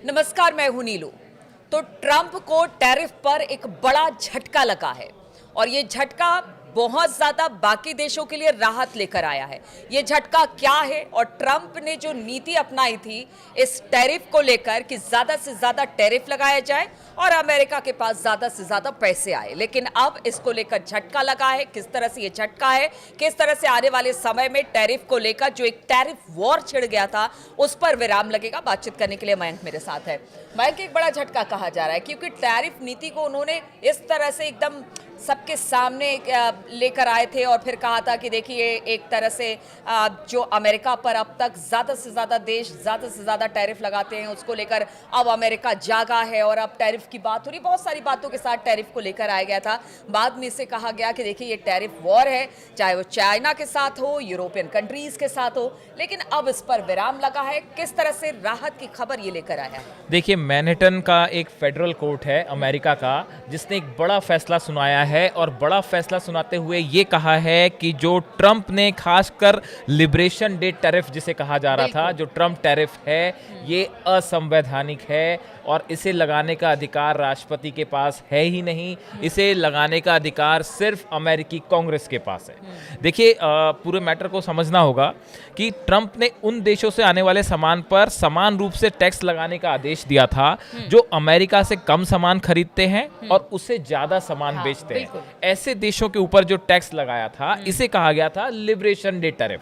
नमस्कार, मैं हूं नीलू। तो ट्रंप को टैरिफ पर एक बड़ा झटका लगा है और ये झटका बहुत ज्यादा बाकी देशों के लिए राहत लेकर आया है। ये झटका क्या है और ट्रंप ने जो नीति अपनाई थी इस टैरिफ को लेकर कि ज्यादा से ज्यादा टैरिफ लगाया जाए और अमेरिका के पास ज्यादा से ज्यादा पैसे आए, लेकिन अब इसको लेकर झटका लगा है। किस तरह से ये झटका है, किस तरह से आने वाले समय में टैरिफ को लेकर जो एक टैरिफ वॉर छिड़ गया था उस पर विराम लगेगा। बातचीत करने के लिए मयंक मेरे साथ है। मयंक, एक बड़ा झटका कहा जा रहा है क्योंकि टैरिफ नीति को उन्होंने इस तरह से एकदम सबके सामने लेकर आए थे और फिर कहा था कि देखिए एक तरह से जो अमेरिका पर अब तक ज़्यादा से ज़्यादा देश ज़्यादा से ज़्यादा टैरिफ लगाते हैं, उसको लेकर अब अमेरिका जागा है और अब टैरिफ की बात हो रही। बहुत सारी बातों के साथ टैरिफ को लेकर आया गया था। बाद में इसे कहा गया कि देखिए ये टैरिफ वॉर है, चाहे वो चाइना के साथ हो, यूरोपियन कंट्रीज के साथ हो, लेकिन अब इस पर विराम लगा है। किस तरह से राहत की खबर ये लेकर आया है? देखिए, मैनहट्टन का एक फेडरल कोर्ट है अमेरिका का, जिसने एक बड़ा फैसला सुनाया है और बड़ा फैसला सुनाते हुए ये कहा है कि जो ट्रंप ने खासकर लिबरेशन डे टैरिफ जिसे कहा जा रहा था, जो ट्रंप टैरिफ है, ये असंवैधानिक है और इसे लगाने का अधिकार राष्ट्रपति के पास है ही नहीं। इसे लगाने का अधिकार सिर्फ अमेरिकी कांग्रेस के पास है। देखिए, पूरे मैटर को समझना होगा कि ट्रंप ने उन देशों से आने वाले सामान पर समान रूप से टैक्स लगाने का आदेश दिया था जो अमेरिका से कम सामान खरीदते हैं और उससे ज्यादा सामान बेचते हैं। ऐसे देशों के ऊपर जो टैक्स लगाया था इसे कहा गया था लिबरेशन डे टैरिफ,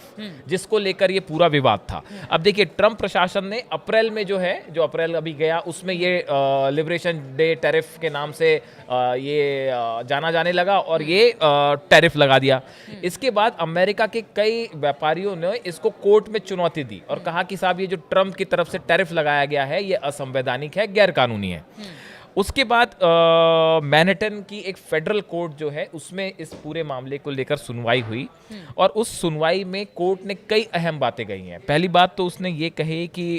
जिसको लेकर ये पूरा विवाद था। अब देखिए, ट्रंप प्रशासन ने अप्रैल में जो अप्रैल अभी गया उसमें ये लिबरेशन डे टैरिफ के नाम से ये जाना जाने लगा और ये टैरिफ लगा दिया। इसके बाद अमेरिका के कई व्यापारियों ने इसको कोर्ट में चुनौती दी और कहा कि साहब ये जो ट्रंप की तरफ से टैरिफ लगाया गया है ये असंवैधानिक है, गैर कानूनी है। उसके बाद मैनहट्टन की एक फेडरल कोर्ट जो है उसमें इस पूरे मामले को लेकर सुनवाई हुई और उस सुनवाई में कोर्ट ने कई अहम बातें कही हैं। पहली बात तो उसने ये कही कि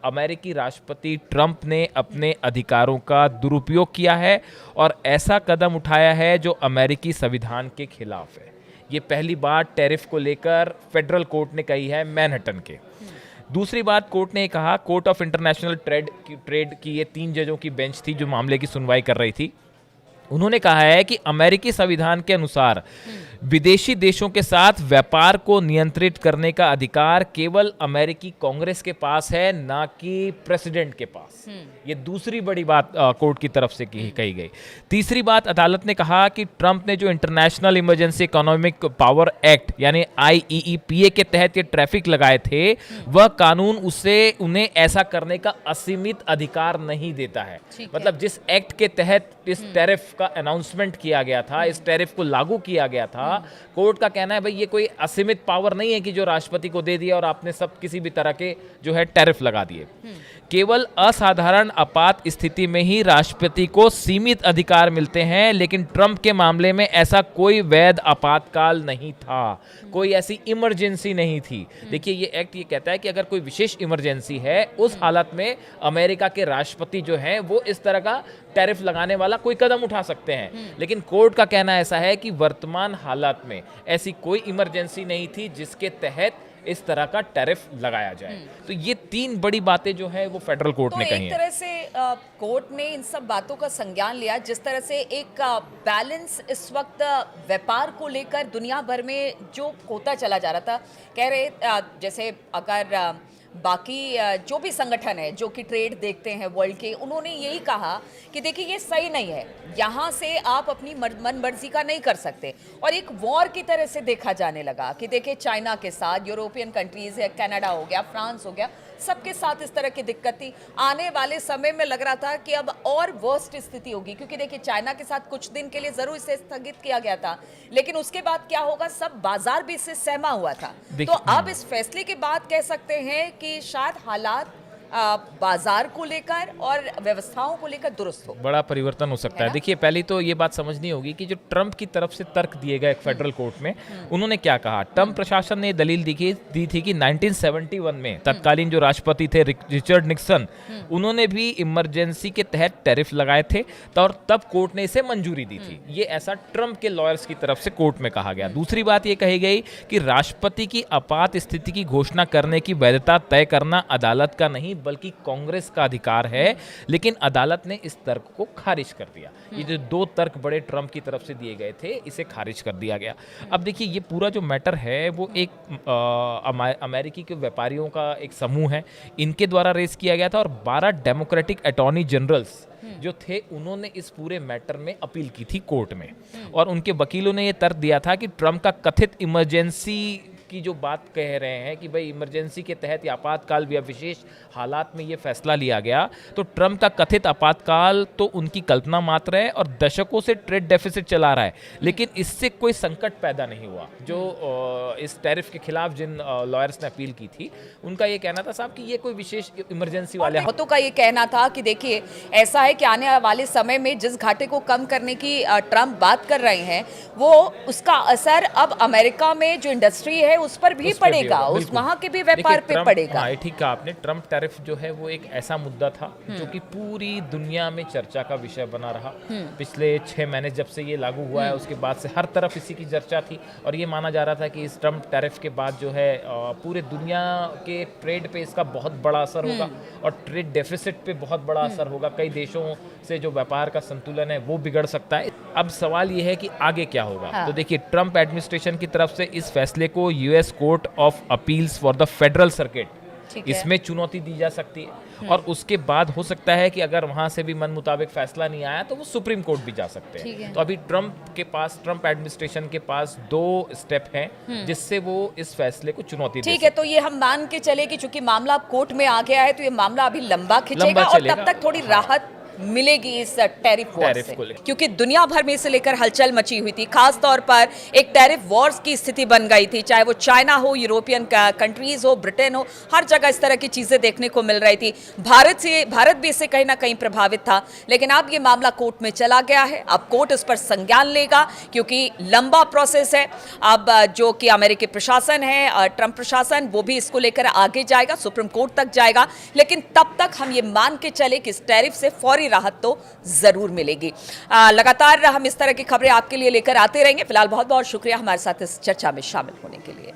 अमेरिकी राष्ट्रपति ट्रंप ने अपने अधिकारों का दुरुपयोग किया है और ऐसा कदम उठाया है जो अमेरिकी संविधान के खिलाफ है। ये पहली बात टैरिफ को लेकर फेडरल कोर्ट ने कही है मैनहट्टन के। दूसरी बात कोर्ट ने कहा, कोर्ट ऑफ इंटरनेशनल ट्रेड की ये 3 जजों की बेंच थी जो मामले की सुनवाई कर रही थी। उन्होंने कहा है कि अमेरिकी संविधान के अनुसार विदेशी देशों के साथ व्यापार को नियंत्रित करने का अधिकार केवल अमेरिकी कांग्रेस के पास है, ना कि प्रेसिडेंट के पास। ये दूसरी बड़ी बात कोर्ट की तरफ से कही गई। तीसरी बात, अदालत ने कहा कि ट्रंप ने जो international emergency economic power act यानी IEEPA के तहत ये ट्रैफिक लगाए थे, वह कानून उससे उन्हें ऐसा करने का असीमित अधिकार नहीं देता है। मतलब जिस एक्ट के तहत इस टैरिफ का अनाउंसमेंट किया गया था, इस टैरिफ को लागू किया गया था, कोर्ट का कहना है भाई ये कोई असीमित पावर नहीं है कि जो राष्ट्रपति को दे दिया और आपने सब किसी भी तरह के जो है टैरिफ लगा दिए। केवल असाधारण आपात स्थिति में ही राष्ट्रपति को सीमित अधिकार मिलते हैं, लेकिन ट्रंप के मामले में ऐसा कोई वैध आपातकाल नहीं था, कोई ऐसी इमरजेंसी नहीं थी। देखिए, ये एक्ट ये कहता है कि अगर कोई विशेष इमरजेंसी है उस हालत में अमेरिका के राष्ट्रपति जो हैं वो इस तरह का टैरिफ लगाने वाला कोई कदम उठा सकते हैं। लेकिन कोर्ट का कहना ऐसा है कि वर्तमान हालात में ऐसी कोई इमरजेंसी नहीं थी जिसके तहत इस तरह का टैरिफ लगाया जाए। तो ये 3 बड़ी बातें जो है वो फेडरल कोर्ट ने कही हैं। एक तरह से कोर्ट ने इन सब बातों का संज्ञान लिया। जिस तरह से एक बैलेंस इस वक्त व्यापार को लेकर दुनिया भर में जो खोता चला जा रहा था, कह रहे जैसे अगर बाकी जो भी संगठन है जो कि ट्रेड देखते हैं वर्ल्ड के, उन्होंने यही कहा कि देखिए ये सही नहीं है, यहाँ से आप अपनी मन मर्जी का नहीं कर सकते। और एक वॉर की तरह से देखा जाने लगा कि देखिए चाइना के साथ, यूरोपियन कंट्रीज है, कनाडा हो गया, फ्रांस हो गया, सबके साथ इस तरह की दिक्कत थी। आने वाले समय में लग रहा था कि अब और वर्स्ट स्थिति होगी, क्योंकि देखिए चाइना के साथ कुछ दिन के लिए जरूर इसे स्थगित किया गया था, लेकिन उसके बाद क्या होगा, सब बाजार भी इससे सहमा हुआ था। तो अब इस फैसले के बाद कह सकते हैं कि शायद हालात बाजार को लेकर और व्यवस्थाओं को लेकर दुरुस्त हो, बड़ा परिवर्तन हो सकता है। देखिए, पहले तो ये बात समझनी होगी कि जो ट्रंप की तरफ से तर्क दिए गए फेडरल कोर्ट में, उन्होंने क्या कहा। ट्रंप प्रशासन ने दलील दी थी कि 1971 में तत्कालीन जो राष्ट्रपति थे रिचर्ड निक्सन, उन्होंने भी इमरजेंसी के तहत टैरिफ लगाए थे और तब कोर्ट ने इसे मंजूरी दी थी। ये ऐसा ट्रंप के लॉयर्स की तरफ से कोर्ट में कहा गया। दूसरी बात ये कही गई कि राष्ट्रपति की आपात स्थिति की घोषणा करने की वैधता तय करना अदालत का नहीं बल्कि कांग्रेस का अधिकार है, लेकिन अदालत ने इस तर्क को खारिज कर दिया। ये जो 2 तर्क बड़े ट्रंप की तरफ से दिए गए थे, इसे खारिज कर दिया गया। अब देखिए, ये पूरा जो मैटर है वो एक अमेरिकी के व्यापारियों का एक समूह है, इनके द्वारा रेस किया गया था, और 12 डेमोक्रेटिक अटॉर्नी जनरल्स जो थे उन्होंने इस पूरे मैटर में अपील की थी कोर्ट में, और उनके वकीलों ने ये तर्क दिया था कि ट्रंप का कथित इमरजेंसी की जो बात कह रहे हैं कि भाई इमरजेंसी के तहत या आपातकाल या विशेष हालात में ये फैसला लिया गया, तो ट्रंप का कथित आपातकाल तो उनकी कल्पना मात्र है और दशकों से ट्रेड डेफिसिट चला रहा है, लेकिन इससे कोई संकट पैदा नहीं हुआ। जो इस टैरिफ के खिलाफ जिन लॉयर्स ने अपील की थी, उनका ये कहना था साहब कि ये कोई विशेष इमरजेंसी वाले बहुतों का ये कहना था कि देखिए, ऐसा है कि आने वाले समय में जिस घाटे को कम करने की ट्रंप बात कर रहे हैं, वो उसका असर अब अमेरिका में जो इंडस्ट्री है उस पर भी पड़ेगा, उस वहां के भी व्यापार पे पड़ेगा। हाँ, ठीक कहा आपने। ट्रंप टैरिफ जो है वो एक ऐसा मुद्दा था जो कि पूरी दुनिया में चर्चा का विषय बना रहा। पिछले 6 महीने जब से ये लागू हुआ है, उसके बाद से हर तरफ इसी की चर्चा थी, और ये माना जा रहा था कि इस ट्रंप टैरिफ के बाद जो है पूरे दुनिया के ट्रेड पे इसका बहुत बड़ा असर होगा, और ट्रेड डेफिसिट पे बहुत बड़ा असर होगा। कई देशों से जो व्यापार का संतुलन है वो बिगड़ सकता है। अब सवाल ये है कि आगे क्या होगा। हाँ। तो देखिए, ट्रंप एडमिनिस्ट्रेशन की तरफ से इस फैसले को US court of appeals for the federal circuit, इसमें चुनौती दी जा सकती है, और उसके बाद हो सकता है कि अगर वहां से भी मन मुताबिक फैसला नहीं आया तो वो सुप्रीम कोर्ट भी जा सकते हैं। तो अभी ट्रंप एडमिनिस्ट्रेशन के पास 2 स्टेप हैं जिससे वो इस फैसले को चुनौती दे ठीक है, तो ये हम मान के चले कि चूंकि मामला कोर्ट में आ गया है, तो ये मामला अभी लंबा खिंचेगा और तब तक थोड़ी राहत मिलेगी इस टैरिफ वॉर से, क्योंकि दुनिया भर में इसे लेकर हलचल मची हुई थी। खास तौर पर एक टैरिफ वॉर्स की स्थिति बन गई थी, चाहे वो चाइना हो, यूरोपियन कंट्रीज हो, ब्रिटेन हो, हर जगह इस तरह की चीजें देखने को मिल रही थी। भारत भी इससे कहीं ना कहीं प्रभावित था, लेकिन अब ये मामला कोर्ट में चला गया है। अब कोर्ट इस पर संज्ञान लेगा, क्योंकि लंबा प्रोसेस है। अब जो कि अमेरिकी प्रशासन है, ट्रंप प्रशासन, वो भी इसको लेकर आगे जाएगा, सुप्रीम कोर्ट तक जाएगा। लेकिन तब तक हम ये मान के चले कि इस टैरिफ से फौरी राहत तो जरूर मिलेगी। लगातार हम इस तरह की खबरें आपके लिए लेकर आते रहेंगे। फिलहाल बहुत बहुत शुक्रिया हमारे साथ इस चर्चा में शामिल होने के लिए।